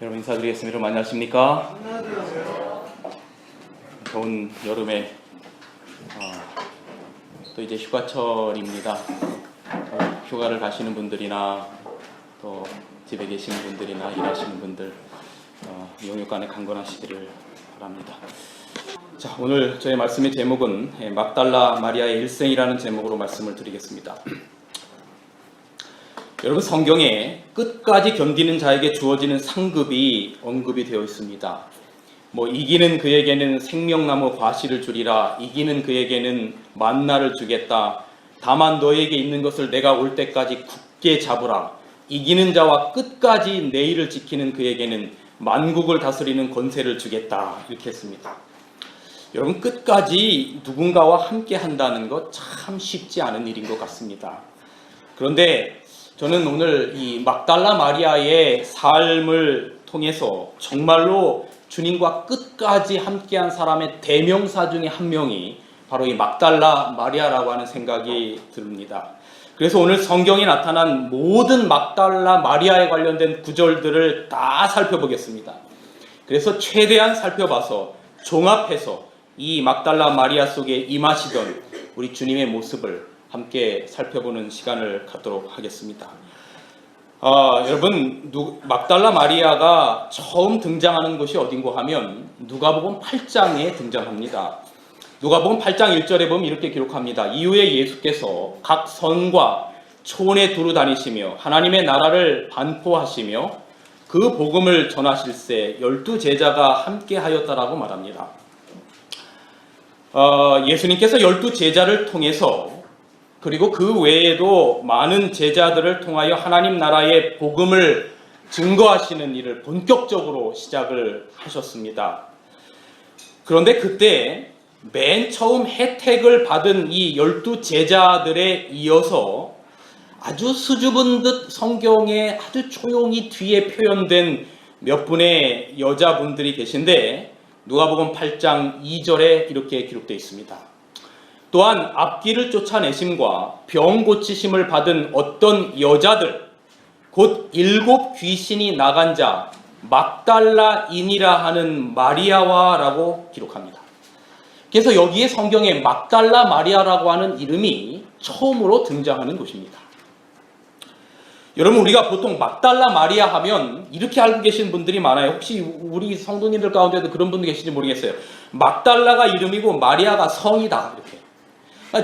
여러분 인사드리겠습니다. 여러분 안녕하십니까? 더운 여름에 또 이제 휴가철입니다. 휴가를 가시는 분들이나 또 집에 계시는 분들이나 일하시는 분들 영육간에 강건하시기를 바랍니다. 자, 오늘 저의 말씀의 제목은 막달라 마리아의 일생이라는 제목으로 말씀을 드리겠습니다. 여러분, 성경에 끝까지 견디는 자에게 주어지는 상급이 언급이 되어 있습니다. 이기는 그에게는 생명나무 과실을 주리라. 이기는 그에게는 만나를 주겠다. 다만 너에게 있는 것을 내가 올 때까지 굳게 잡으라. 이기는 자와 끝까지 내 일을 지키는 그에게는 만국을 다스리는 권세를 주겠다. 이렇게 했습니다. 여러분, 끝까지 누군가와 함께 한다는 것 참 쉽지 않은 일인 것 같습니다. 그런데 저는 오늘 이 막달라 마리아의 삶을 통해서 정말로 주님과 끝까지 함께한 사람의 대명사 중에 한 명이 바로 이 막달라 마리아라고 하는 생각이 듭니다. 그래서 오늘 성경에 나타난 모든 막달라 마리아에 관련된 구절들을 다 살펴보겠습니다. 그래서 최대한 살펴봐서 종합해서 이 막달라 마리아 속에 임하시던 우리 주님의 모습을 함께 살펴보는 시간을 갖도록 하겠습니다. 여러분, 막달라 마리아가 처음 등장하는 곳이 어딘고 하면 누가복음 8장에 등장합니다. 누가복음 8장 1절에 보면 이렇게 기록합니다. 이후에 예수께서 각 성과 촌에 두루 다니시며 하나님의 나라를 반포하시며 그 복음을 전하실새 12 제자가 함께 하였다라고 말합니다. 예수님께서 12 제자를 통해서 그리고 그 외에도 많은 제자들을 통하여 하나님 나라의 복음을 증거하시는 일을 본격적으로 시작을 하셨습니다. 그런데 그때 맨 처음 혜택을 받은 이 12 제자들에 이어서 아주 수줍은 듯 성경에 아주 조용히 뒤에 표현된 몇 분의 여자분들이 계신데 누가복음 8장 2절에 이렇게 기록되어 있습니다. 또한 앞길을 쫓아내심과 병 고치심을 받은 어떤 여자들, 곧 7 귀신이 나간 자 막달라인이라 하는 마리아와 라고 기록합니다. 그래서 여기에 성경에 막달라 마리아라고 하는 이름이 처음으로 등장하는 곳입니다. 여러분, 우리가 보통 막달라 마리아 하면 이렇게 알고 계신 분들이 많아요. 혹시 우리 성도님들 가운데도 그런 분들 계신지 모르겠어요. 막달라가 이름이고 마리아가 성이다, 이렇게.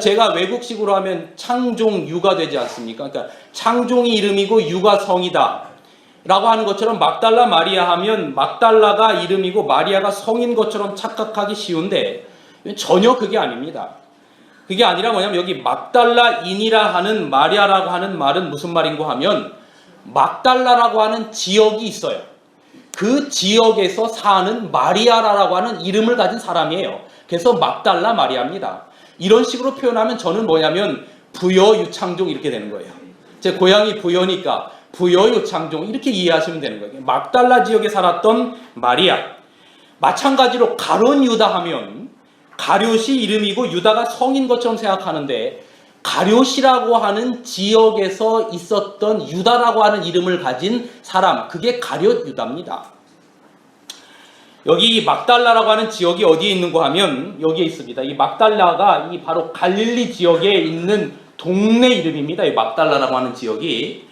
제가 외국식으로 하면 창종유가 되지 않습니까? 그러니까 창종이 이름이고 유가 성이다 라고 하는 것처럼 막달라 마리아 하면 막달라가 이름이고 마리아가 성인 것처럼 착각하기 쉬운데 전혀 그게 아닙니다. 그게 아니라 뭐냐면 여기 막달라인이라 하는 마리아라고 하는 말은 무슨 말인고 하면 막달라라고 하는 지역이 있어요. 그 지역에서 사는 마리아라고 하는 이름을 가진 사람이에요. 그래서 막달라 마리아입니다. 이런 식으로 표현하면 저는 뭐냐면 부여유창종 이렇게 되는 거예요. 제 고향이 부여니까 부여유창종 이렇게 이해하시면 되는 거예요. 막달라 지역에 살았던 마리아. 마찬가지로 가룟 유다 하면 가룟이 이름이고 유다가 성인 것처럼 생각하는데 가룟이라고 하는 지역에서 있었던 유다라고 하는 이름을 가진 사람, 그게 가룟 유다입니다. 여기 막달라라고 하는 지역이 어디에 있는고 하면 여기에 있습니다. 이 막달라가 이 바로 갈릴리 지역에 있는 동네 이름입니다. 이 막달라라고 하는 지역이.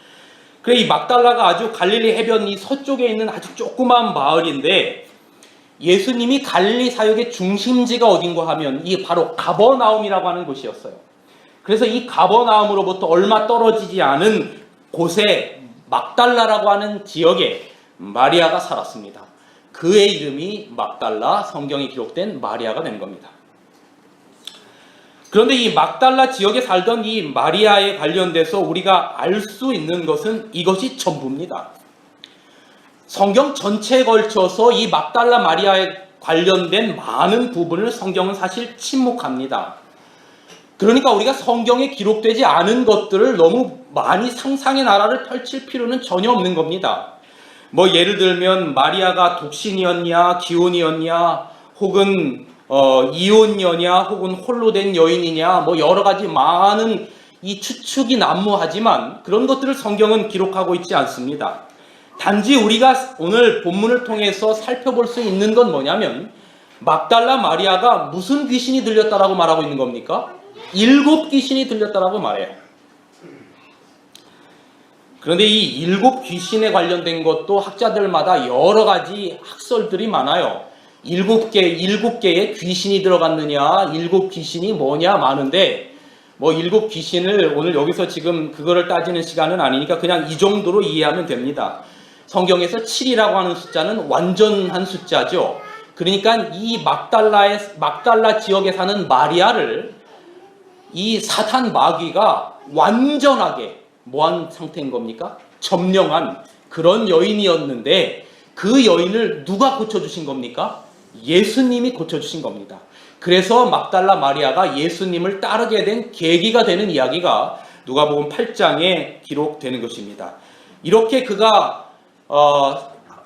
그래, 이 막달라가 아주 갈릴리 해변 이 서쪽에 있는 아주 조그만 마을인데 예수님이 갈릴리 사역의 중심지가 어딘고 하면 이 바로 가버나움이라고 하는 곳이었어요. 그래서 이 가버나움으로부터 얼마 떨어지지 않은 곳에 막달라라고 하는 지역에 마리아가 살았습니다. 그의 이름이 막달라, 성경에 기록된 마리아가 된 겁니다. 그런데 이 막달라 지역에 살던 이 마리아에 관련돼서 우리가 알 수 있는 것은 이것이 전부입니다. 성경 전체에 걸쳐서 이 막달라 마리아에 관련된 많은 부분을 성경은 사실 침묵합니다. 그러니까 우리가 성경에 기록되지 않은 것들을 너무 많이 상상의 나라를 펼칠 필요는 전혀 없는 겁니다. 예를 들면 마리아가 독신이었냐, 기혼이었냐, 혹은 이혼녀냐, 혹은 홀로 된 여인이냐, 여러 가지 많은 이 추측이 난무하지만 그런 것들을 성경은 기록하고 있지 않습니다. 단지 우리가 오늘 본문을 통해서 살펴볼 수 있는 건 뭐냐면 막달라 마리아가 무슨 귀신이 들렸다라고 말하고 있는 겁니까? 7 귀신이 들렸다라고 말해요. 그런데 이 7 귀신에 관련된 것도 학자들마다 여러 가지 학설들이 많아요. 7개의 귀신이 들어갔느냐, 7 귀신이 뭐냐 많은데 뭐 7 귀신을 오늘 여기서 지금 그거를 따지는 시간은 아니니까 그냥 이 정도로 이해하면 됩니다. 성경에서 7이라고 하는 숫자는 완전한 숫자죠. 그러니까 이 막달라 지역에 사는 마리아를 이 사탄 마귀가 완전하게 뭐한 상태인 겁니까? 점령한 그런 여인이었는데 그 여인을 누가 고쳐주신 겁니까? 예수님이 고쳐주신 겁니다. 그래서 막달라 마리아가 예수님을 따르게 된 계기가 되는 이야기가 누가복음 8장에 기록되는 것입니다. 이렇게 그가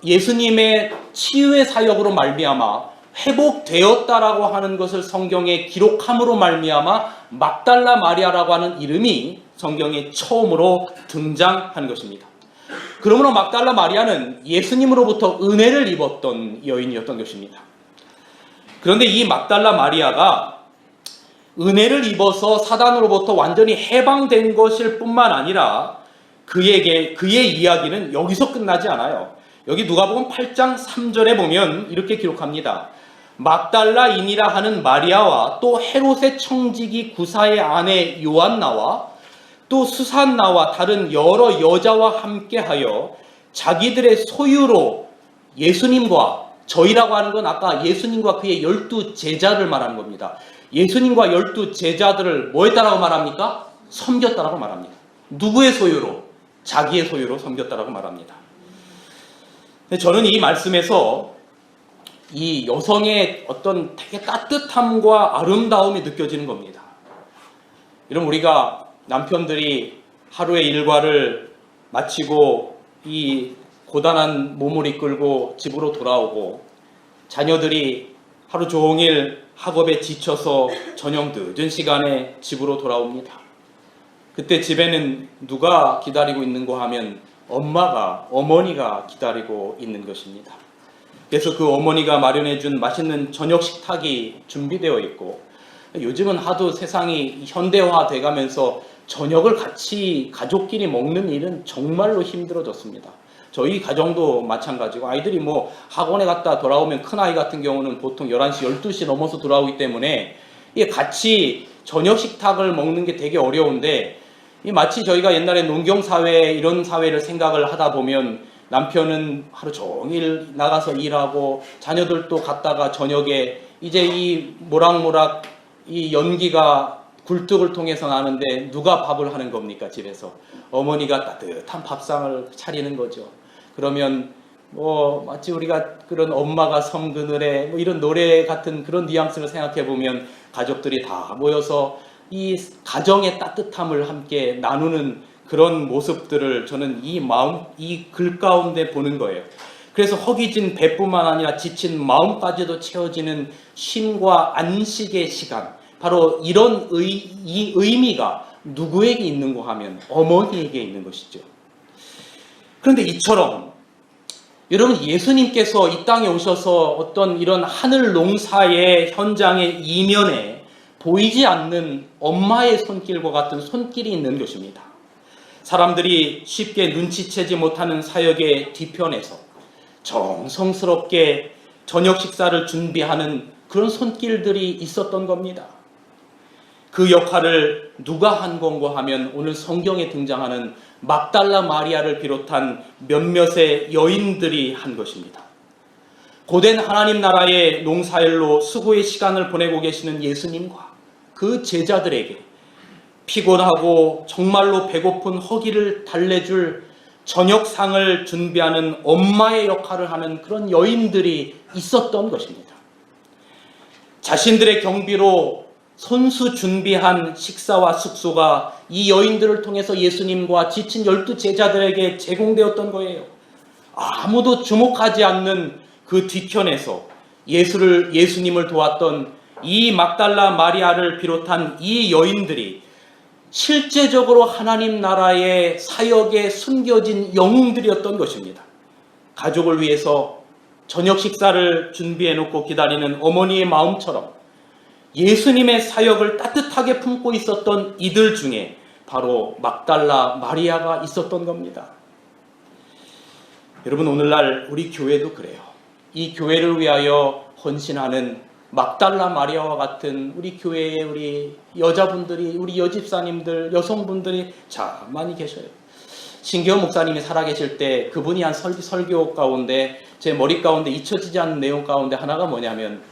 예수님의 치유의 사역으로 말미암아 회복되었다라고 하는 것을 성경에 기록함으로 말미암아 막달라 마리아라고 하는 이름이 성경에 처음으로 등장한 것입니다. 그러므로 막달라 마리아는 예수님으로부터 은혜를 입었던 여인이었던 것입니다. 그런데 이 막달라 마리아가 은혜를 입어서 사단으로부터 완전히 해방된 것일 뿐만 아니라 그의 이야기는 여기서 끝나지 않아요. 여기 누가복음 8장 3절에 보면 이렇게 기록합니다. 막달라인이라 하는 마리아와 또 헤롯의 청지기 구사의 아내 요한나와 또 수산나와 다른 여러 여자와 함께하여 자기들의 소유로 예수님과, 저희라고 하는 건 아까 예수님과 그의 12 제자를 말하는 겁니다. 예수님과 12 제자들을 뭐 했다라고 말합니까? 섬겼다라고 말합니다. 누구의 소유로? 자기의 소유로 섬겼다라고 말합니다. 저는 이 말씀에서 이 여성의 어떤 되게 따뜻함과 아름다움이 느껴지는 겁니다. 이런 우리가 남편들이 하루의 일과를 마치고 이 고단한 몸을 이끌고 집으로 돌아오고 자녀들이 하루 종일 학업에 지쳐서 저녁 늦은 시간에 집으로 돌아옵니다. 그때 집에는 누가 기다리고 있는가 하면 어머니가 기다리고 있는 것입니다. 그래서 그 어머니가 마련해준 맛있는 저녁 식탁이 준비되어 있고 요즘은 하도 세상이 현대화돼 가면서 저녁을 같이 가족끼리 먹는 일은 정말로 힘들어졌습니다. 저희 가정도 마찬가지고 아이들이 뭐 학원에 갔다 돌아오면 큰아이 같은 경우는 보통 11시, 12시 넘어서 돌아오기 때문에 이게 같이 저녁 식탁을 먹는 게 되게 어려운데 마치 저희가 옛날에 농경사회 이런 사회를 생각을 하다 보면 남편은 하루 종일 나가서 일하고 자녀들도 갔다가 저녁에 이제 이 모락모락 이 연기가 굴뚝을 통해서 나는데 누가 밥을 하는 겁니까? 집에서 어머니가 따뜻한 밥상을 차리는 거죠. 그러면 뭐 마치 우리가 그런 엄마가 섬 그늘에 뭐 이런 노래 같은 그런 뉘앙스를 생각해 보면 가족들이 다 모여서 이 가정의 따뜻함을 함께 나누는 그런 모습들을 저는 이 글 가운데 보는 거예요. 그래서 허기진 배뿐만 아니라 지친 마음까지도 채워지는 쉼과 안식의 시간, 바로 이런 이 의미가 누구에게 있는가 하면 어머니에게 있는 것이죠. 그런데 이처럼 여러분 예수님께서 이 땅에 오셔서 어떤 이런 하늘 농사의 현장의 이면에 보이지 않는 엄마의 손길과 같은 손길이 있는 것입니다. 사람들이 쉽게 눈치채지 못하는 사역의 뒤편에서 정성스럽게 저녁 식사를 준비하는 그런 손길들이 있었던 겁니다. 그 역할을 누가 한 건가 하면 오늘 성경에 등장하는 막달라 마리아를 비롯한 몇몇의 여인들이 한 것입니다. 고된 하나님 나라의 농사일로 수고의 시간을 보내고 계시는 예수님과 그 제자들에게 피곤하고 정말로 배고픈 허기를 달래줄 저녁상을 준비하는 엄마의 역할을 하는 그런 여인들이 있었던 것입니다. 자신들의 경비로 손수 준비한 식사와 숙소가 이 여인들을 통해서 예수님과 지친 12 제자들에게 제공되었던 거예요. 아무도 주목하지 않는 그 뒤편에서 예수님을 도왔던 이 막달라 마리아를 비롯한 이 여인들이 실제적으로 하나님 나라의 사역에 숨겨진 영웅들이었던 것입니다. 가족을 위해서 저녁 식사를 준비해 놓고 기다리는 어머니의 마음처럼 예수님의 사역을 따뜻하게 품고 있었던 이들 중에 바로 막달라 마리아가 있었던 겁니다. 여러분, 오늘날 우리 교회도 그래요. 이 교회를 위하여 헌신하는 막달라 마리아와 같은 우리 교회의 우리 여자분들이, 우리 여집사님들, 여성분들이 참 많이 계셔요. 신기호 목사님이 살아계실 때 그분이 한 설교 가운데 제 머리 가운데 잊혀지지 않는 내용 가운데 하나가 뭐냐면,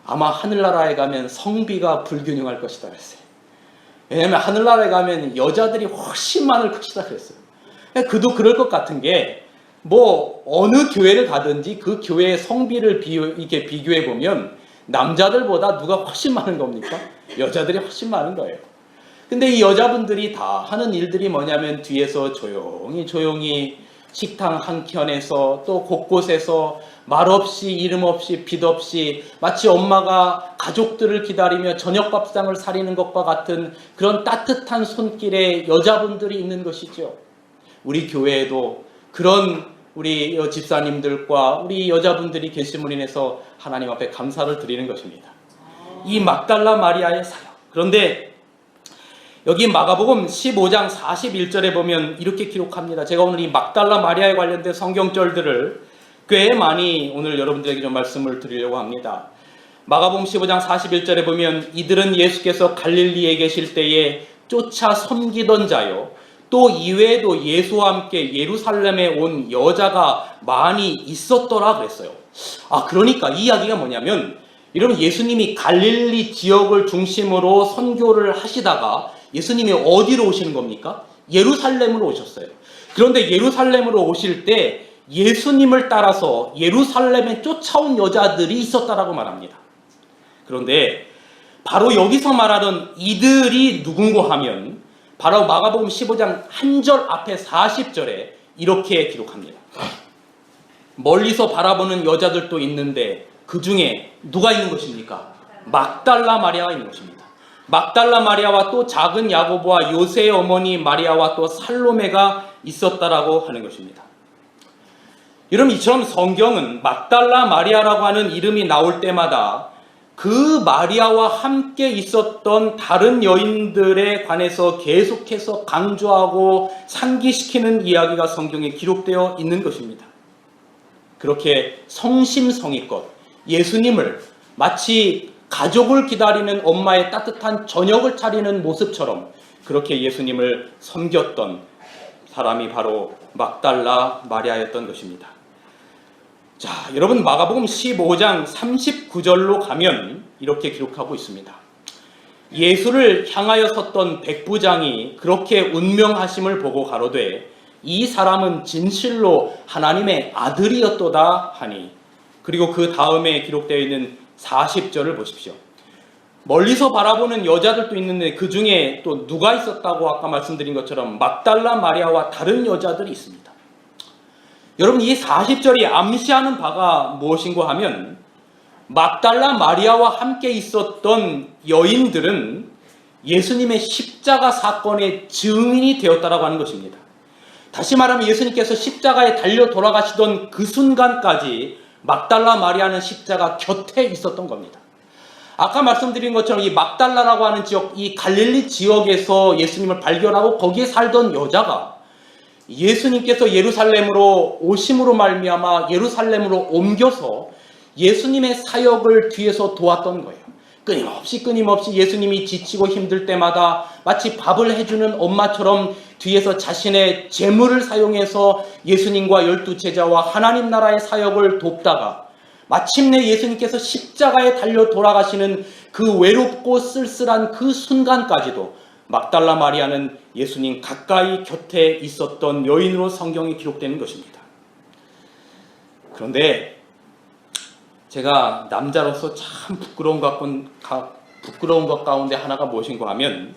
아마 하늘나라에 가면 성비가 불균형할 것이다 그랬어요. 왜냐하면 하늘나라에 가면 여자들이 훨씬 많을 것이다 그랬어요. 그도 그럴 것 같은 게, 뭐 어느 교회를 가든지 그 교회의 성비를 이렇게 비교해 보면 남자들보다 누가 훨씬 많은 겁니까? 여자들이 훨씬 많은 거예요. 근데 이 여자분들이 다 하는 일들이 뭐냐면 뒤에서 조용히 식당 한켠에서 또 곳곳에서 말없이 이름 없이 빛 없이 마치 엄마가 가족들을 기다리며 저녁 밥상을 사리는 것과 같은 그런 따뜻한 손길에 여자분들이 있는 것이죠. 우리 교회에도 그런 우리 집사님들과 우리 여자분들이 계심으로 인해서 하나님 앞에 감사를 드리는 것입니다. 이 막달라 마리아의 사역. 그런데 여기 마가복음 15장 41절에 보면 이렇게 기록합니다. 제가 오늘 이 막달라 마리아에 관련된 성경절들을 꽤 많이 오늘 여러분들에게 좀 말씀을 드리려고 합니다. 마가복음 15장 41절에 보면 이들은 예수께서 갈릴리에 계실 때에 쫓아 섬기던 자요, 또 이외에도 예수와 함께 예루살렘에 온 여자가 많이 있었더라 그랬어요. 그러니까 이 이야기가 뭐냐면, 여러분, 예수님이 갈릴리 지역을 중심으로 선교를 하시다가 예수님이 어디로 오시는 겁니까? 예루살렘으로 오셨어요. 그런데 예루살렘으로 오실 때 예수님을 따라서 예루살렘에 쫓아온 여자들이 있었다라고 말합니다. 그런데 바로 여기서 말하는 이들이 누군가 하면 바로 마가복음 15장 한 절 앞에 40절에 이렇게 기록합니다. 멀리서 바라보는 여자들도 있는데 그 중에 누가 있는 것입니까? 막달라 마리아가 있는 것입니다. 막달라 마리아와 또 작은 야고보와 요새의 어머니 마리아와 또 살로메가 있었다라고 하는 것입니다. 여러분, 이처럼 성경은 막달라 마리아라고 하는 이름이 나올 때마다 그 마리아와 함께 있었던 다른 여인들에 관해서 계속해서 강조하고 상기시키는 이야기가 성경에 기록되어 있는 것입니다. 그렇게 성심성의껏 예수님을 마치 가족을 기다리는 엄마의 따뜻한 저녁을 차리는 모습처럼 그렇게 예수님을 섬겼던 사람이 바로 막달라 마리아였던 것입니다. 자, 여러분, 마가복음 15장 39절로 가면 이렇게 기록하고 있습니다. 예수를 향하여 섰던 백부장이 그렇게 운명하심을 보고 가로되 이 사람은 진실로 하나님의 아들이었도다 하니. 그리고 그 다음에 기록되어 있는 40절을 보십시오. 멀리서 바라보는 여자들도 있는데 그 중에 또 누가 있었다고 아까 말씀드린 것처럼 막달라 마리아와 다른 여자들이 있습니다. 여러분, 이 40절이 암시하는 바가 무엇인가 하면 막달라 마리아와 함께 있었던 여인들은 예수님의 십자가 사건의 증인이 되었다라고 하는 것입니다. 다시 말하면 예수님께서 십자가에 달려 돌아가시던 그 순간까지 막달라 마리아는 십자가 곁에 있었던 겁니다. 아까 말씀드린 것처럼 이 막달라라고 하는 지역, 이 갈릴리 지역에서 예수님을 발견하고 거기에 살던 여자가 예수님께서 예루살렘으로 오심으로 말미암아 예루살렘으로 옮겨서 예수님의 사역을 뒤에서 도왔던 거예요. 끊임없이 예수님이 지치고 힘들 때마다 마치 밥을 해주는 엄마처럼 뒤에서 자신의 재물을 사용해서 예수님과 12제자와 하나님 나라의 사역을 돕다가 마침내 예수님께서 십자가에 달려 돌아가시는 그 외롭고 쓸쓸한 그 순간까지도 막달라 마리아는 예수님 가까이 곁에 있었던 여인으로 성경에 기록되는 것입니다. 그런데 제가 남자로서 참 부끄러운 것 가운데 하나가 무엇인가 하면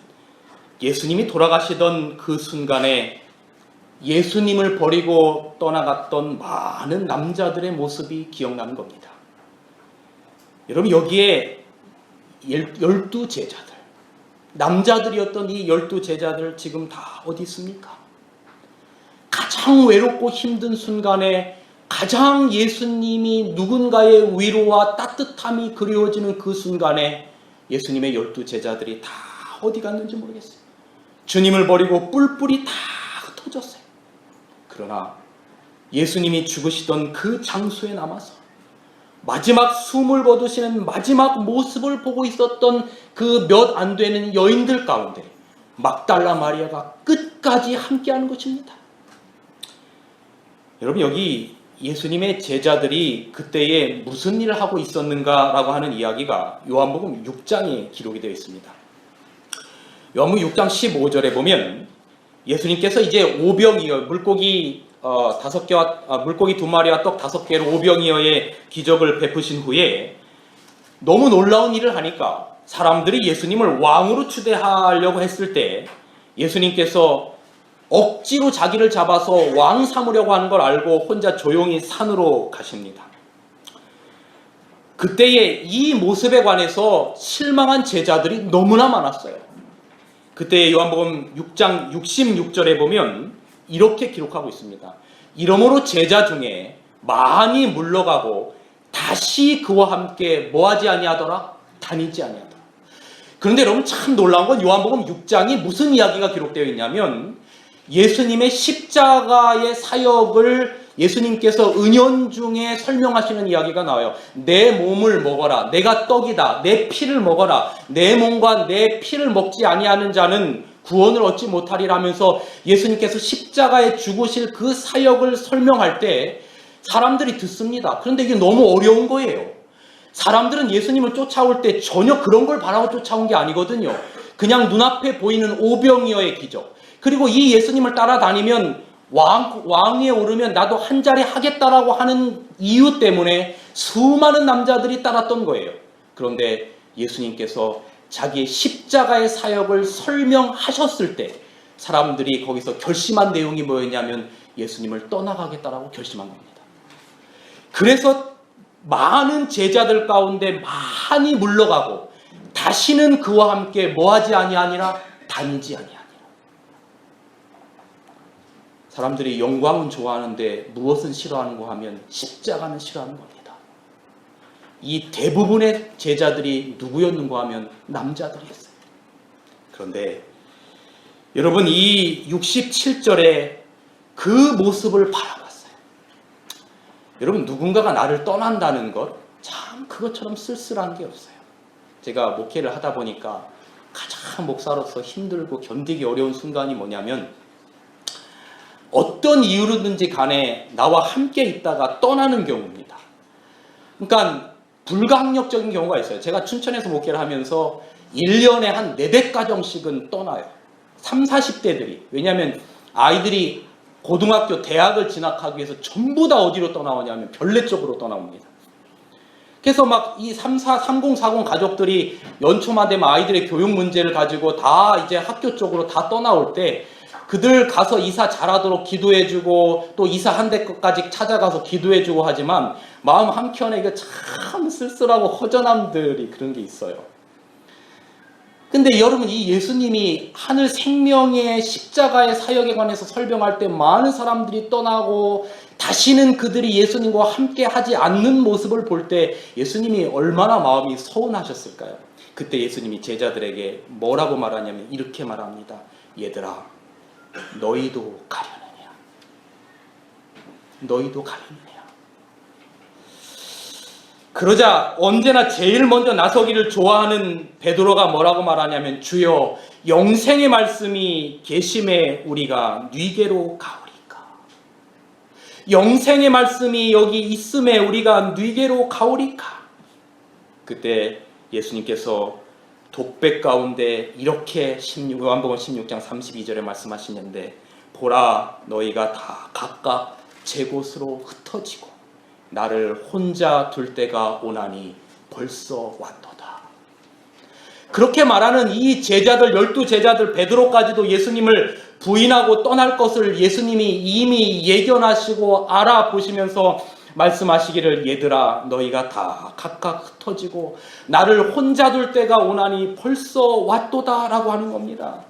예수님이 돌아가시던 그 순간에 예수님을 버리고 떠나갔던 많은 남자들의 모습이 기억나는 겁니다. 여러분, 여기에 12제자들, 남자들이었던 이 12제자들 지금 다 어디 있습니까? 가장 외롭고 힘든 순간에 가장 예수님이 누군가의 위로와 따뜻함이 그리워지는 그 순간에 예수님의 12 제자들이 다 어디 갔는지 모르겠어요. 주님을 버리고 뿔뿔이 다 흩어졌어요. 그러나 예수님이 죽으시던 그 장소에 남아서 마지막 숨을 거두시는 마지막 모습을 보고 있었던 그 몇 안 되는 여인들 가운데 막달라 마리아가 끝까지 함께하는 것입니다. 여러분, 여기 예수님의 제자들이 그때에 무슨 일을 하고 있었는가라고 하는 이야기가 요한복음 6장에 기록이 되어 있습니다. 요한복음 6장 15절에 보면 예수님께서 이제 오병이어 물고기 5개와 물고기 2마리와 떡 5개로 오병이어의 기적을 베푸신 후에 너무 놀라운 일을 하니까 사람들이 예수님을 왕으로 추대하려고 했을 때 예수님께서 억지로 자기를 잡아서 왕 삼으려고 하는 걸 알고 혼자 조용히 산으로 가십니다. 그때의 이 모습에 관해서 실망한 제자들이 너무나 많았어요. 그때 요한복음 6장 66절에 보면 이렇게 기록하고 있습니다. 이러므로 제자 중에 많이 물러가고 다시 그와 함께 뭐하지 아니하더라? 다니지 아니하더라. 그런데 여러분, 참 놀라운 건 요한복음 6장이 무슨 이야기가 기록되어 있냐면 예수님의 십자가의 사역을 예수님께서 은연중에 설명하시는 이야기가 나와요. 내 몸을 먹어라. 내가 떡이다. 내 피를 먹어라. 내 몸과 내 피를 먹지 아니하는 자는 구원을 얻지 못하리라 하면서 예수님께서 십자가에 죽으실 그 사역을 설명할 때 사람들이 듣습니다. 그런데 이게 너무 어려운 거예요. 사람들은 예수님을 쫓아올 때 전혀 그런 걸 바라고 쫓아온 게 아니거든요. 그냥 눈앞에 보이는 오병이어의 기적, 그리고 이 예수님을 따라다니면 왕위에 오르면 나도 한 자리 하겠다라고 하는 이유 때문에 수많은 남자들이 따랐던 거예요. 그런데 예수님께서 자기의 십자가의 사역을 설명하셨을 때 사람들이 거기서 결심한 내용이 뭐였냐면 예수님을 떠나가겠다라고 결심한 겁니다. 그래서 많은 제자들 가운데 많이 물러가고 다시는 그와 함께 뭐하지 아니하니라? 다니지 아니하니라. 사람들이 영광은 좋아하는데 무엇은 싫어하는가 하면 십자가는 싫어하는 겁니다. 이 대부분의 제자들이 누구였는가 하면 남자들이었어요. 그런데 여러분, 이 67절에 그 모습을 바라봤어요. 여러분, 누군가가 나를 떠난다는 것, 참 그것처럼 쓸쓸한 게 없어요. 제가 목회를 하다 보니까 가장 목사로서 힘들고 견디기 어려운 순간이 뭐냐면 어떤 이유로든지 간에 나와 함께 있다가 떠나는 경우입니다. 그러니까 불가항력적인 경우가 있어요. 제가 춘천에서 목회를 하면서 1년에 한 400가정씩은 떠나요. 30, 40대들이. 왜냐하면 아이들이 고등학교, 대학을 진학하기 위해서 전부 다 어디로 떠나오냐면 별내 쪽으로 떠나옵니다. 그래서 막 이 3040 가족들이 연초만 되면 아이들의 교육 문제를 가지고 다 이제 학교 쪽으로 다 떠나올 때 그들 가서 이사 잘하도록 기도해주고 또 이사 한 대 끝까지 찾아가서 기도해주고 하지만 마음 한켠에 이게 참 쓸쓸하고 허전함들이 그런 게 있어요. 근데 여러분, 이 예수님이 하늘 생명의 십자가의 사역에 관해서 설명할 때 많은 사람들이 떠나고 다시는 그들이 예수님과 함께 하지 않는 모습을 볼 때 예수님이 얼마나 마음이 서운하셨을까요? 그때 예수님이 제자들에게 뭐라고 말하냐면 이렇게 말합니다. 얘들아, 너희도 가려느냐? 너희도 가려느냐? 그러자 언제나 제일 먼저 나서기를 좋아하는 베드로가 뭐라고 말하냐면 주여, 영생의 말씀이 계심에 우리가 뉘게로 가오리까? 영생의 말씀이 여기 있음에 우리가 뉘게로 가오리까? 그때 예수님께서 독백 가운데 이렇게 요한복음 16장 32절에 말씀하시는데 보라, 너희가 다 각각 제 곳으로 흩어지고 나를 혼자 둘 때가 오나니 벌써 왔도다. 그렇게 말하는 이 제자들, 12 제자들, 베드로까지도 예수님을 부인하고 떠날 것을 예수님이 이미 예견하시고 알아보시면서 말씀하시기를 얘들아, 너희가 다 각각 흩어지고 나를 혼자 둘 때가 오나니 벌써 왔도다 라고 하는 겁니다.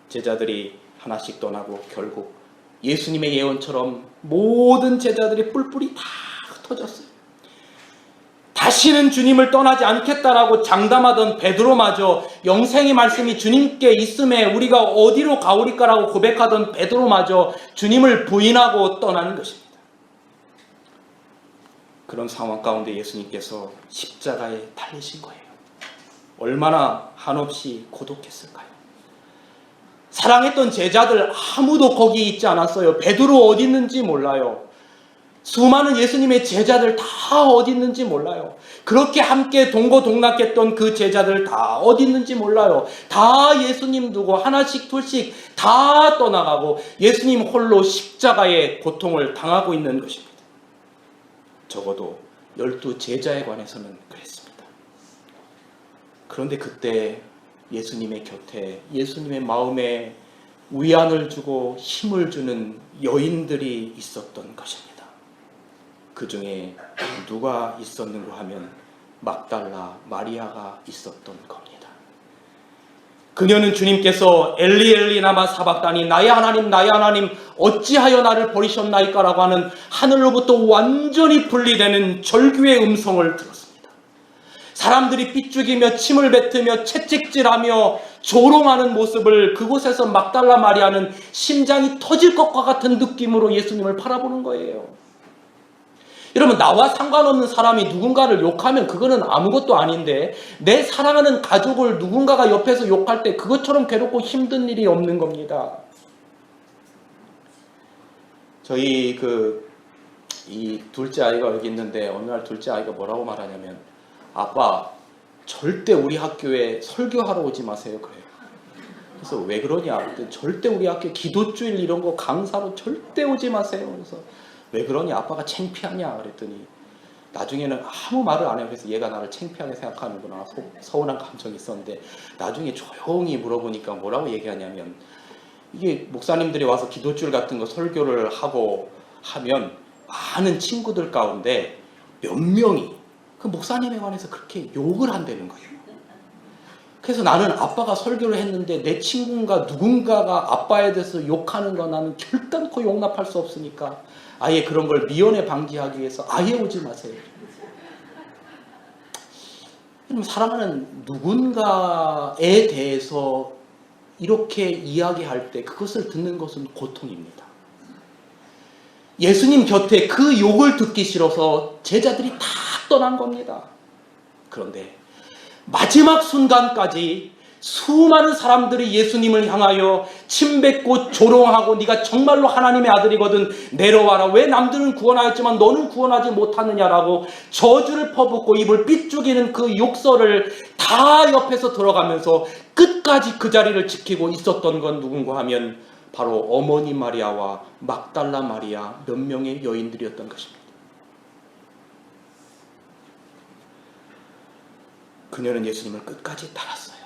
제자들이 하나씩 떠나고 결국 예수님의 예언처럼 모든 제자들의 뿔뿔이 다 흩어졌어요. 다시는 주님을 떠나지 않겠다라고 장담하던 베드로마저, 영생의 말씀이 주님께 있음에 우리가 어디로 가오리까라고 고백하던 베드로마저 주님을 부인하고 떠나는 것입니다. 그런 상황 가운데 예수님께서 십자가에 달리신 거예요. 얼마나 한없이 고독했을까요? 사랑했던 제자들 아무도 거기 있지 않았어요. 베드로 어디 있는지 몰라요. 수많은 예수님의 제자들 다 어디 있는지 몰라요. 그렇게 함께 동고동락했던 그 제자들 다 어디 있는지 몰라요. 다 예수님 두고 하나씩 둘씩 다 떠나가고 예수님 홀로 십자가의 고통을 당하고 있는 것입니다. 적어도 12 제자에 관해서는 그랬습니다. 그런데 그때 예수님의 곁에, 예수님의 마음에 위안을 주고 힘을 주는 여인들이 있었던 것입니다. 그 중에 누가 있었는가 하면 막달라 마리아가 있었던 겁니다. 그녀는 주님께서 엘리 엘리 라마 사박다니, 나의 하나님 어찌하여 나를 버리셨나이까 라고 하는 하늘로부터 완전히 분리되는 절규의 음성을 들었습니다. 사람들이 삐죽이며 침을 뱉으며 채찍질하며 조롱하는 모습을 그곳에서 막달라 마리아는 심장이 터질 것과 같은 느낌으로 예수님을 바라보는 거예요. 여러분, 나와 상관없는 사람이 누군가를 욕하면 그거는 아무것도 아닌데, 내 사랑하는 가족을 누군가가 옆에서 욕할 때 그것처럼 괴롭고 힘든 일이 없는 겁니다. 저희 이 둘째 아이가 여기 있는데 어느 날 둘째 아이가 뭐라고 말하냐면, 아빠 절대 우리 학교에 설교하러 오지 마세요 그래요. 그래서 왜 그러냐? 절대 우리 학교 기도주일 이런 거 강사로 절대 오지 마세요. 그래서 왜 그러니? 아빠가 창피하냐? 그랬더니 나중에는 아무 말을 안 해요. 그래서 얘가 나를 창피하게 생각하는구나, 서운한 감정이 있었는데, 나중에 조용히 물어보니까 뭐라고 얘기하냐면, 이게 목사님들이 와서 기도줄 같은 거 설교를 하고 하면 많은 친구들 가운데 몇 명이 그 목사님에 관해서 그렇게 욕을 한다는 거예요. 그래서 나는 아빠가 설교를 했는데 내 친구가 누군가가 아빠에 대해서 욕하는 거 나는 결단코 용납할 수 없으니까 아예 그런 걸 미연에 방지하기 위해서 아예 오지 마세요. 사랑하는 누군가에 대해서 이렇게 이야기할 때 그것을 듣는 것은 고통입니다. 예수님 곁에 그 욕을 듣기 싫어서 제자들이 다 떠난 겁니다. 그런데 마지막 순간까지 수많은 사람들이 예수님을 향하여 침뱉고 조롱하고, 네가 정말로 하나님의 아들이거든 내려와라, 왜 남들은 구원하였지만 너는 구원하지 못하느냐라고 저주를 퍼붓고 입을 삐죽이는 그 욕설을 다 옆에서 들어가면서 끝까지 그 자리를 지키고 있었던 건 누군가 하면 바로 어머니 마리아와 막달라 마리아, 몇 명의 여인들이었던 것입니다. 그녀는 예수님을 끝까지 따랐어요.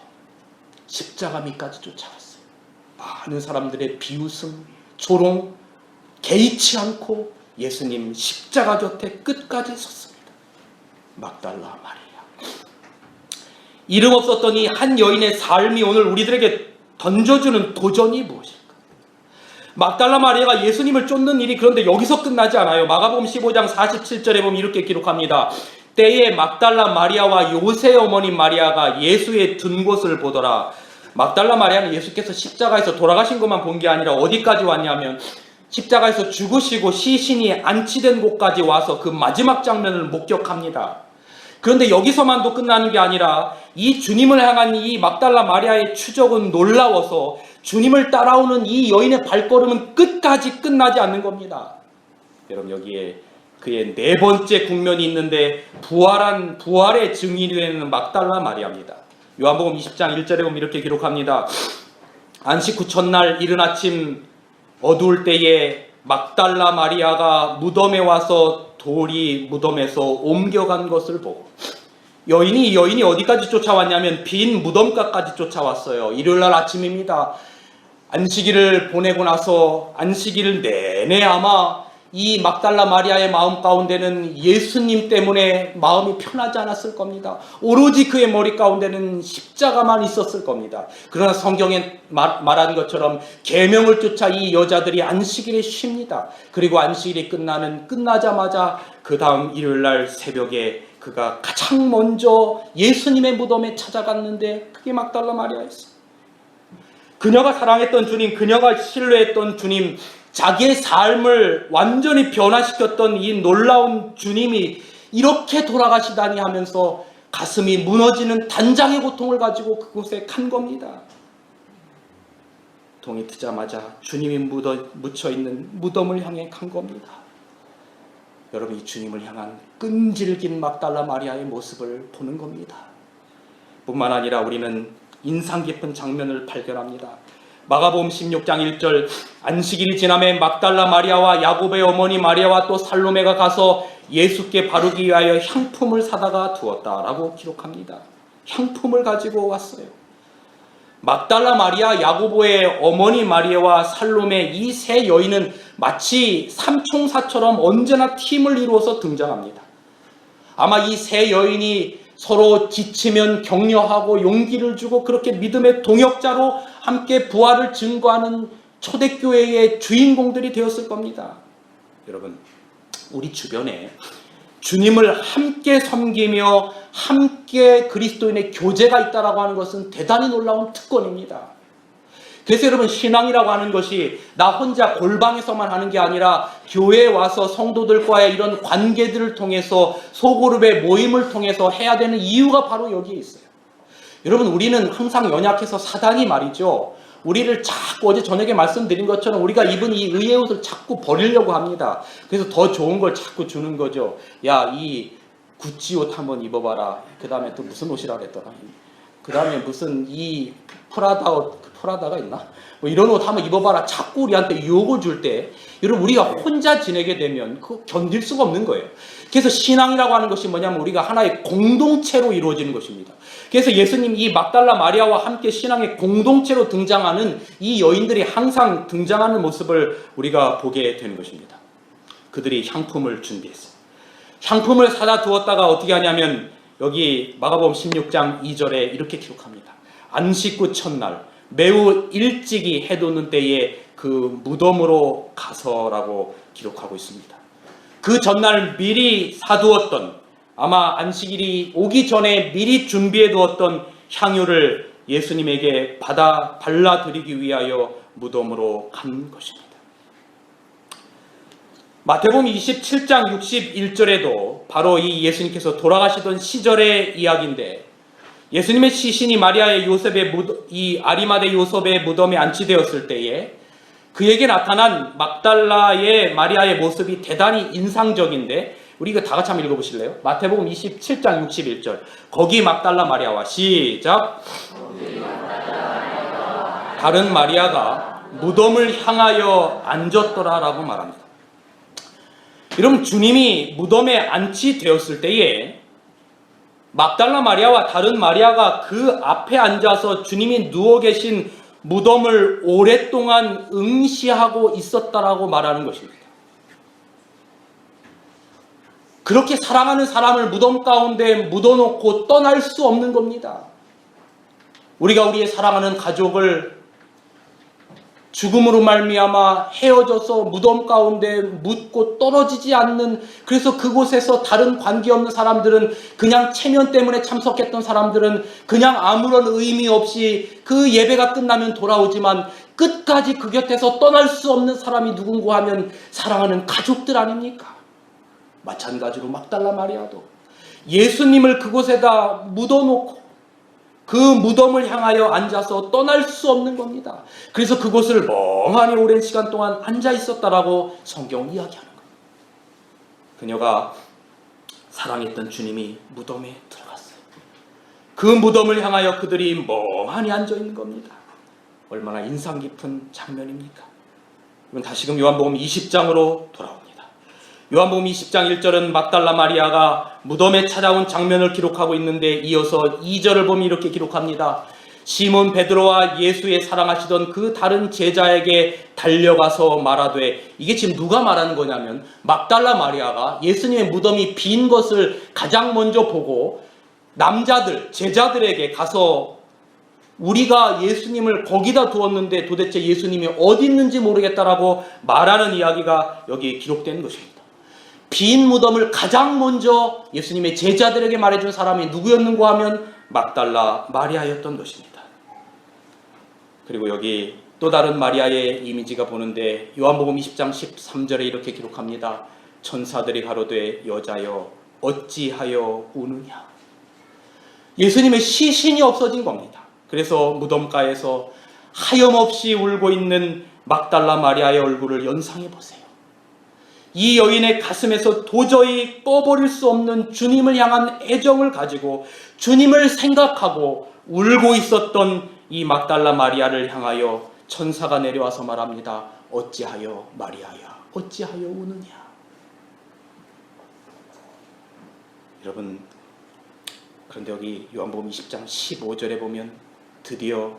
십자가 밑까지 쫓아갔어요. 많은 사람들의 비웃음, 조롱 개의치 않고 예수님 십자가 곁에 끝까지 섰습니다. 막달라 마리아. 이름 없었던 이 한 여인의 삶이 오늘 우리들에게 던져주는 도전이 무엇일까? 막달라 마리아가 예수님을 쫓는 일이 그런데 여기서 끝나지 않아요. 마가복음 15장 47절에 보면 이렇게 기록합니다. 때에 막달라 마리아와 요새 어머니 마리아가 예수의 든 곳을 보더라. 막달라 마리아는 예수께서 십자가에서 돌아가신 것만 본 게 아니라 어디까지 왔냐면 십자가에서 죽으시고 시신이 안치된 곳까지 와서 그 마지막 장면을 목격합니다. 그런데 여기서만도 끝나는 게 아니라 이 주님을 향한 이 막달라 마리아의 추적은 놀라워서 주님을 따라오는 이 여인의 발걸음은 끝까지 끝나지 않는 겁니다. 여러분, 여기에 그의 네 번째 국면이 있는데 부활의 증인이 되는 막달라 마리아입니다. 요한복음 20장 1절에 보면 이렇게 기록합니다. 안식 후 첫날 이른 아침 어두울 때에 막달라 마리아가 무덤에 와서 돌이 무덤에서 옮겨간 것을 보고, 여인이 어디까지 쫓아왔냐면 빈 무덤가까지 쫓아왔어요. 일요일날 아침입니다. 안식일을 보내고 나서 안식일 내내 아마 이 막달라 마리아의 마음 가운데는 예수님 때문에 마음이 편하지 않았을 겁니다. 오로지 그의 머리 가운데는 십자가만 있었을 겁니다. 그러나 성경에 말한 것처럼 계명을 쫓아 이 여자들이 안식일에 쉽니다. 그리고 안식일이 끝나자마자 그 다음 일요일날 새벽에 그가 가장 먼저 예수님의 무덤에 찾아갔는데 그게 막달라 마리아였어요. 그녀가 사랑했던 주님, 그녀가 신뢰했던 주님, 자기의 삶을 완전히 변화시켰던 이 놀라운 주님이 이렇게 돌아가시다니 하면서 가슴이 무너지는 단장의 고통을 가지고 그곳에 간 겁니다. 동이 트자마자 주님이 묻혀있는 무덤을 향해 간 겁니다. 여러분, 이 주님을 향한 끈질긴 막달라 마리아의 모습을 보는 겁니다. 뿐만 아니라 우리는 인상 깊은 장면을 발견합니다. 마가복음 16장 1절, 안식일이 지남에 막달라 마리아와 야곱의 어머니 마리아와 또 살로메가 가서 예수께 바르기 위하여 향품을 사다가 두었다라고 기록합니다. 향품을 가지고 왔어요. 막달라 마리아, 야고보의 어머니 마리아와 살로메, 이 세 여인은 마치 삼총사처럼 언제나 팀을 이루어서 등장합니다. 아마 이 세 여인이 서로 지치면 격려하고 용기를 주고 그렇게 믿음의 동역자로 함께 부활을 증거하는 초대교회의 주인공들이 되었을 겁니다. 여러분, 우리 주변에 주님을 함께 섬기며 함께 그리스도인의 교제가 있다라고 하는 것은 대단히 놀라운 특권입니다. 그래서 여러분, 신앙이라고 하는 것이 나 혼자 골방에서만 하는 게 아니라 교회에 와서 성도들과의 이런 관계들을 통해서 소그룹의 모임을 통해서 해야 되는 이유가 바로 여기에 있어요. 여러분, 우리는 항상 연약해서 사단이 말이죠, 우리를 자꾸 어제 저녁에 말씀드린 것처럼 우리가 입은 이 의의 옷을 자꾸 버리려고 합니다. 그래서 더 좋은 걸 자꾸 주는 거죠. 야, 이 구찌 옷 한번 입어봐라. 그 다음에 또 무슨 옷이라 그랬더라. 그 다음에 무슨 이 프라다 옷, 프라다가 있나? 뭐 이런 옷 한번 입어봐라. 자꾸 우리한테 유혹을 줄 때, 여러분, 우리가 혼자 지내게 되면 그거 견딜 수가 없는 거예요. 그래서 신앙이라고 하는 것이 뭐냐면 우리가 하나의 공동체로 이루어지는 것입니다. 그래서 예수님 이 막달라 마리아와 함께 신앙의 공동체로 등장하는 이 여인들이 항상 등장하는 모습을 우리가 보게 되는 것입니다. 그들이 향품을 준비했어요. 향품을 사다 두었다가 어떻게 하냐면 여기 마가복음 16장 2절에 이렇게 기록합니다. 안식 후 첫날 매우 일찍이 해돋는 때에 그 무덤으로 가서라고 기록하고 있습니다. 그 전날 미리 사두었던, 아마 안식일이 오기 전에 미리 준비해 두었던 향유를 예수님에게 발라드리기 위하여 무덤으로 간 것입니다. 마태복음 27장 61절에도 바로 이 예수님께서 돌아가시던 시절의 이야기인데, 예수님의 시신이 마리아의 이 아리마대 요셉의 무덤에 안치되었을 때에 그에게 나타난 막달라의 마리아의 모습이 대단히 인상적인데, 우리 이거 다 같이 한번 읽어보실래요? 마태복음 27장 61절. 거기 막달라 마리아와, 시작. 다른 마리아가 무덤을 향하여 앉았더라라고 말합니다. 여러분, 주님이 무덤에 안치되었을 때에 막달라 마리아와 다른 마리아가 그 앞에 앉아서 주님이 누워 계신 무덤을 오랫동안 응시하고 있었다라고 말하는 것입니다. 그렇게 사랑하는 사람을 무덤 가운데 묻어놓고 떠날 수 없는 겁니다. 우리가 우리의 사랑하는 가족을 죽음으로 말미암아 헤어져서 무덤 가운데 묻고 떨어지지 않는, 그래서 그곳에서 다른 관계없는 사람들은, 그냥 체면 때문에 참석했던 사람들은 그냥 아무런 의미 없이 그 예배가 끝나면 돌아오지만 끝까지 그 곁에서 떠날 수 없는 사람이 누군가 하면 사랑하는 가족들 아닙니까? 마찬가지로 막달라 마리아도 예수님을 그곳에다 묻어놓고 그 무덤을 향하여 앉아서 떠날 수 없는 겁니다. 그래서 그곳을 멍하니 오랜 시간 동안 앉아 있었다라고 성경은 이야기하는 겁니다. 그녀가 사랑했던 주님이 무덤에 들어갔어요. 그 무덤을 향하여 그들이 멍하니 앉아 있는 겁니다. 얼마나 인상 깊은 장면입니까? 그럼 다시금 요한복음 20장으로 돌아옵니다. 요한복음 20장 1절은 막달라 마리아가 무덤에 찾아온 장면을 기록하고 있는데, 이어서 2절을 보면 이렇게 기록합니다. 시몬 베드로와 예수의 사랑하시던 그 다른 제자에게 달려가서 말하되, 이게 지금 누가 말하는 거냐면 막달라 마리아가 예수님의 무덤이 빈 것을 가장 먼저 보고 남자들, 제자들에게 가서 우리가 예수님을 거기다 두었는데 도대체 예수님이 어디 있는지 모르겠다라고 말하는 이야기가 여기 기록된 것입니다. 빈 무덤을 가장 먼저 예수님의 제자들에게 말해준 사람이 누구였는가 하면 막달라 마리아였던 것입니다. 그리고 여기 또 다른 마리아의 이미지가 보는데 요한복음 20장 13절에 이렇게 기록합니다. 천사들이 가로되 여자여 어찌하여 우느냐. 예수님의 시신이 없어진 겁니다. 그래서 무덤가에서 하염없이 울고 있는 막달라 마리아의 얼굴을 연상해 보세요. 이 여인의 가슴에서 도저히 꺼버릴 수 없는 주님을 향한 애정을 가지고 주님을 생각하고 울고 있었던 이 막달라 마리아를 향하여 천사가 내려와서 말합니다. 어찌하여 마리아야 어찌하여 우느냐. 여러분, 그런데 여기 요한복음 20장 15절에 보면 드디어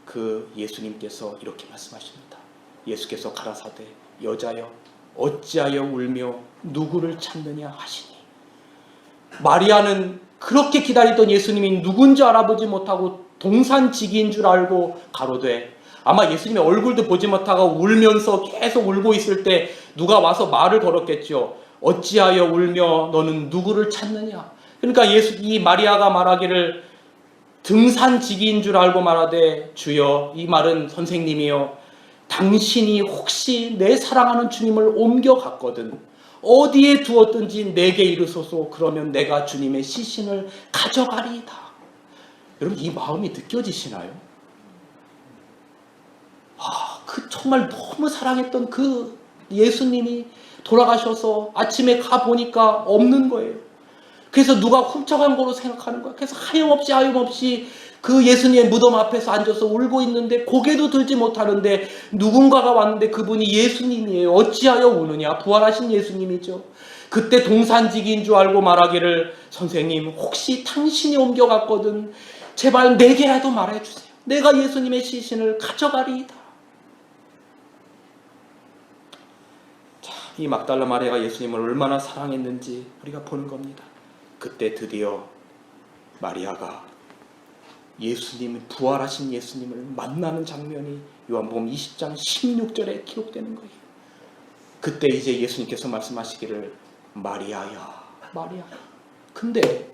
그 예수님께서 이렇게 말씀하십니다. 예수께서 가라사대 여자여 어찌하여 울며 누구를 찾느냐 하시니. 마리아는 그렇게 기다리던 예수님이 누군지 알아보지 못하고 동산지기인 줄 알고 가로되, 아마 예수님의 얼굴도 보지 못하고 울면서 계속 울고 있을 때 누가 와서 말을 걸었겠죠. 어찌하여 울며 너는 누구를 찾느냐. 그러니까 이 마리아가 말하기를 등산지기인 줄 알고 말하되, 주여, 이 말은 선생님이여 당신이 혹시 내 사랑하는 주님을 옮겨갔거든 어디에 두었든지 내게 이르소서. 그러면 내가 주님의 시신을 가져가리이다. 여러분, 이 마음이 느껴지시나요? 그 정말 너무 사랑했던 그 예수님이 돌아가셔서 아침에 가보니까 없는 거예요. 그래서 누가 훔쳐간 거로 생각하는 거야. 그래서 하염없이 그 예수님의 무덤 앞에서 앉아서 울고 있는데 고개도 들지 못하는데 누군가가 왔는데 그분이 예수님이에요. 어찌하여 우느냐. 부활하신 예수님이죠. 그때 동산지기인 줄 알고 말하기를, 선생님 혹시 당신이 옮겨갔거든 제발 내게라도 말해주세요. 내가 예수님의 시신을 가져가리이다. 자, 이 막달라 마리아가 예수님을 얼마나 사랑했는지 우리가 보는 겁니다. 그때 드디어 마리아가 예수님, 부활하신 예수님을 만나는 장면이 요한복음 20장 16절에 기록되는 거예요. 그때 이제 예수님께서 말씀하시기를 마리아야, 마리아야. 근데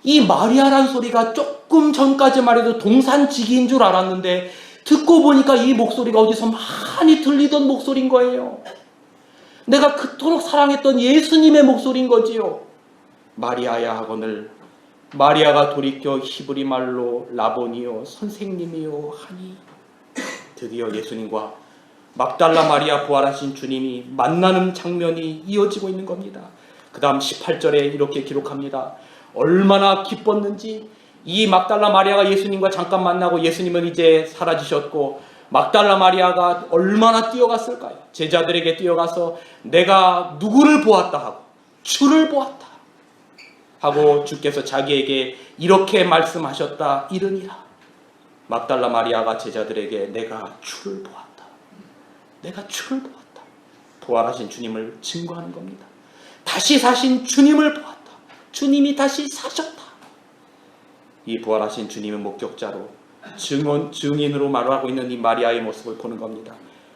이 마리아란 소리가 조금 전까지만 해도 동산지기인 줄 알았는데 듣고 보니까 이 목소리가 어디서 많이 들리던 목소리인 거예요. 내가 그토록 사랑했던 예수님의 목소리인 거지요. 마리아야 하거늘 마리아가 돌이켜 히브리 말로 라보니요 선생님이요 하니. 드디어 예수님과 막달라 마리아 부활하신 주님이 만나는 장면이 이어지고 있는 겁니다. 그 다음 18절에 이렇게 기록합니다. 얼마나 기뻤는지. 이 막달라 마리아가 예수님과 잠깐 만나고 예수님은 이제 사라지셨고 막달라 마리아가 얼마나 뛰어갔을까요? 제자들에게 뛰어가서 내가 누구를 보았다 하고 주를 보았다 하고 주께서 자기에게 이렇게 말씀하셨다 이르니라. 막달라 마리아가 제자들에게 내가 주를 보았다. 내가 주를 보았다. 부활하신 주님을 증거하는 겁니다. 다시 사신 주님을 보았다. 주님이 다시 사셨다. 이 부활하신 주님의 목격자로 증인으로 말하고 있는 이 마리아의 모습을 보는 겁니다.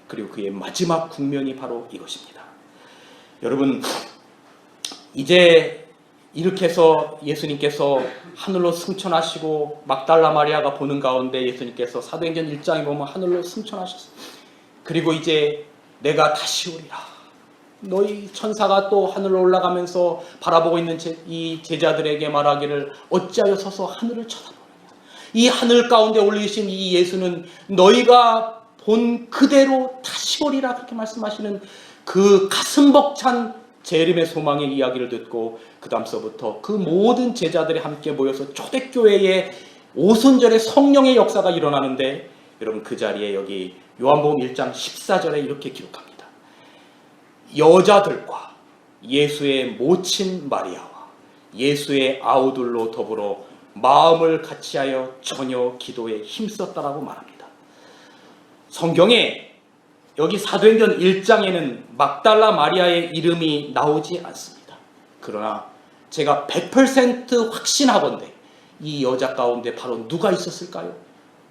그리고 그의 마지막 국면이 바로 이것입니다. 여러분, 이제 이렇게 해서 예수님께서 하늘로 승천하시고 막달라 마리아가 보는 가운데 예수님께서 사도행전 1장에 보면 하늘로 승천하셨어요. 그리고 이제 내가 다시 오리라. 너희 천사가 또 하늘로 올라가면서 바라보고 있는 이 제자들에게 말하기를 어찌하여 서서 하늘을 쳐다보느냐. 이 하늘 가운데 올리신 이 예수는 너희가 본 그대로 다시 오리라. 그렇게 말씀하시는 그 가슴 벅찬 재림의 소망의 이야기를 듣고 그 다음서부터 그 모든 제자들이 함께 모여서 초대교회의 오순절의 성령의 역사가 일어나는데, 여러분 그 자리에 여기 요한복음 1장 14절에 이렇게 기록합니다. 여자들과 예수의 모친 마리아와 예수의 아우들로 더불어 마음을 같이하여 전혀 기도에 힘썼다라고 말합니다. 성경에 여기 사도행전 1장에는 막달라 마리아의 이름이 나오지 않습니다. 그러나 제가 100% 확신하건대 이 여자 가운데 바로 누가 있었을까요?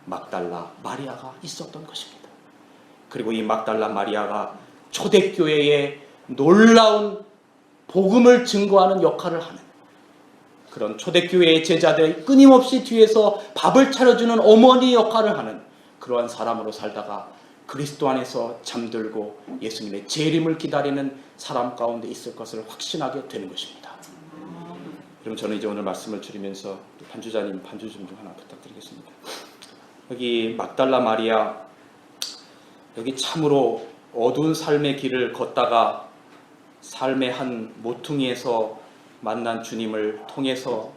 막달라 마리아가 있었던 것입니다. 그리고 이 막달라 마리아가 초대교회에 놀라운 복음을 증거하는 역할을 하는, 그런 초대교회의 제자들의 끊임없이 뒤에서 밥을 차려주는 어머니 역할을 하는 그러한 사람으로 살다가 그리스도 안에서 잠들고 예수님의 재림을 기다리는 사람 가운데 있을 것을 확신하게 되는 것입니다. 그럼 저는 이제 오늘 말씀을 줄이면서 반주자님 반주 좀 하나 부탁드리겠습니다. 여기 막달라 마리아, 여기 참으로 어두운 삶의 길을 걷다가 삶의 한 모퉁이에서 만난 주님을 통해서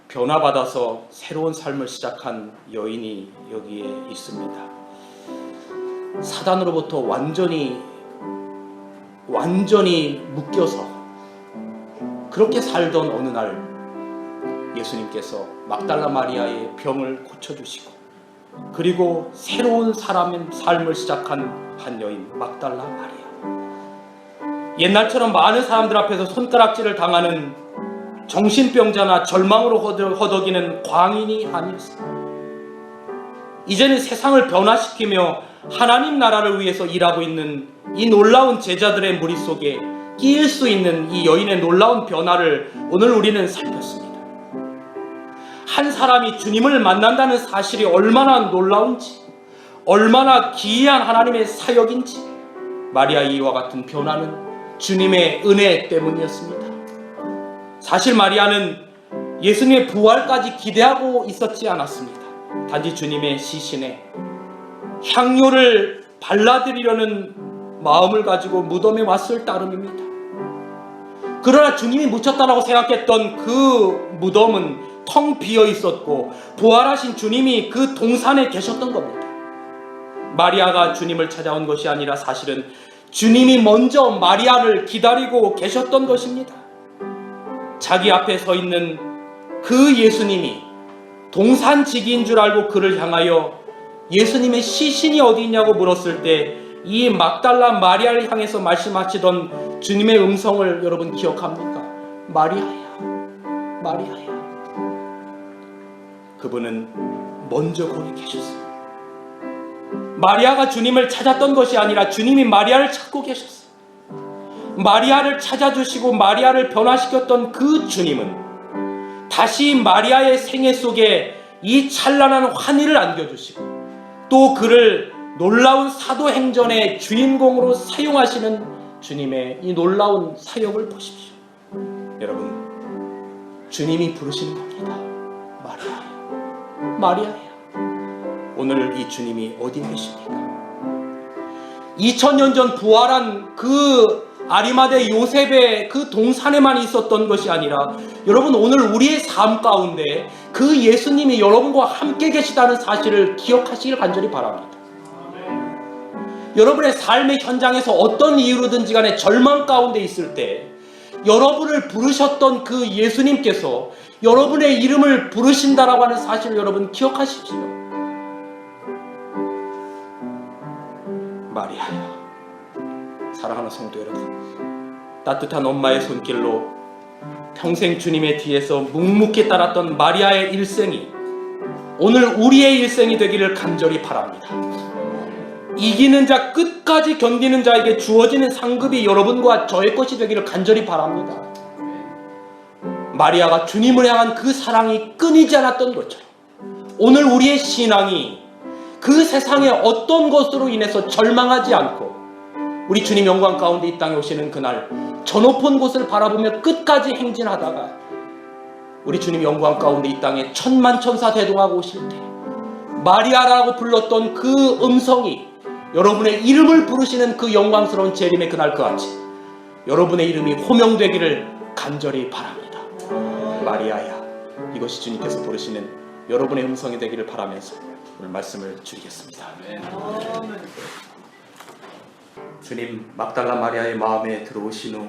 변화받아서 새로운 삶을 시작한 여인이 여기에 있습니다. 사단으로부터 완전히 묶여서 그렇게 살던 어느 날 예수님께서 막달라 마리아의 병을 고쳐주시고, 그리고 새로운 사람의 삶을 시작한 한 여인 막달라 마리아. 옛날처럼 많은 사람들 앞에서 손가락질을 당하는 정신병자나 절망으로 허덕이는 광인이 아니었습니다. 이제는 세상을 변화시키며 하나님 나라를 위해서 일하고 있는 이 놀라운 제자들의 무리 속에 끼일 수 있는 이 여인의 놀라운 변화를 오늘 우리는 살폈습니다. 한 사람이 주님을 만난다는 사실이 얼마나 놀라운지, 얼마나 기이한 하나님의 사역인지, 마리아 이와 같은 변화는 주님의 은혜 때문이었습니다. 사실 마리아는 예수님의 부활까지 기대하고 있었지 않았습니다. 단지 주님의 시신에 향료를 발라드리려는 마음을 가지고 무덤에 왔을 따름입니다. 그러나 주님이 묻혔다라고 생각했던 그 무덤은 텅 비어 있었고 부활하신 주님이 그 동산에 계셨던 겁니다. 마리아가 주님을 찾아온 것이 아니라 사실은 주님이 먼저 마리아를 기다리고 계셨던 것입니다. 자기 앞에 서 있는 그 예수님이 동산지기인 줄 알고 그를 향하여 예수님의 시신이 어디 있냐고 물었을 때 이 막달라 마리아를 향해서 말씀하시던 주님의 음성을 여러분 기억합니까? 마리아야, 마리아야. 그분은 먼저 거기 계셨어요. 마리아가 주님을 찾았던 것이 아니라 주님이 마리아를 찾고 계셨어요. 마리아를 찾아주시고 마리아를 변화시켰던 그 주님은 다시 마리아의 생애 속에 이 찬란한 환희를 안겨주시고 또 그를 놀라운 사도행전의 주인공으로 사용하시는 주님의 이 놀라운 사역을 보십시오. 여러분, 주님이 부르시는 겁니다. 마리아야, 마리아야. 오늘 이 주님이 어디 계십니까? 2000년 전 부활한 그 아리마대 요셉의 그 동산에만 있었던 것이 아니라 여러분, 오늘 우리의 삶 가운데 그 예수님이 여러분과 함께 계시다는 사실을 기억하시길 간절히 바랍니다. 여러분의 삶의 현장에서 어떤 이유로든지 간에 절망 가운데 있을 때 여러분을 부르셨던 그 예수님께서 여러분의 이름을 부르신다라고 하는 사실을 여러분 기억하십시오. 마리아야, 사랑하는 성도 여러분, 따뜻한 엄마의 손길로 평생 주님의 뒤에서 묵묵히 따랐던 마리아의 일생이 오늘 우리의 일생이 되기를 간절히 바랍니다. 이기는 자, 끝까지 견디는 자에게 주어지는 상급이 여러분과 저의 것이 되기를 간절히 바랍니다. 마리아가 주님을 향한 그 사랑이 끊이지 않았던 것처럼 오늘 우리의 신앙이 그 세상의 어떤 것으로 인해서 절망하지 않고 우리 주님 영광 가운데 이 땅에 오시는 그날 저 높은 곳을 바라보며 끝까지 행진하다가 우리 주님 영광 가운데 이 땅에 천만천사 대동하고 오실 때 마리아라고 불렀던 그 음성이 여러분의 이름을 부르시는 그 영광스러운 재림의 그날 그같이 여러분의 이름이 호명되기를 간절히 바랍니다. 마리아야, 이것이 주님께서 부르시는 여러분의 음성이 되기를 바라면서 오늘 말씀을 줄이겠습니다. 주님, 막달라 마리아의 마음에 들어오신 후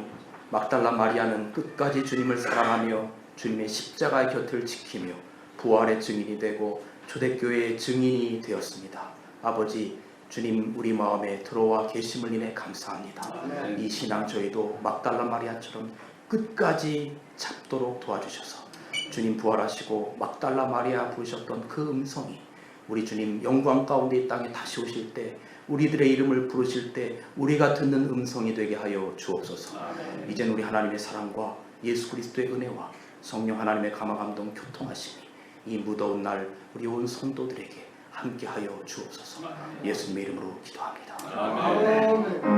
막달라 마리아는 끝까지 주님을 사랑하며 주님의 십자가의 곁을 지키며 부활의 증인이 되고 초대교회의 증인이 되었습니다. 아버지, 주님 우리 마음에 들어와 계심을 인해 감사합니다. 이 신앙 저희도 막달라 마리아처럼 끝까지 잡도록 도와주셔서 주님 부활하시고 막달라 마리아 부르셨던 그 음성이 우리 주님 영광 가운데 이 땅에 다시 오실 때 우리들의 이름을 부르실 때 우리가 듣는 음성이 되게 하여 주옵소서. 이제는 우리 하나님의 사랑과 예수 그리스도의 은혜와 성령 하나님의 감화 감동 교통하심이 이 무더운 날 우리 온 성도들에게 함께하여 주옵소서. 예수님의 이름으로 기도합니다. 아멘.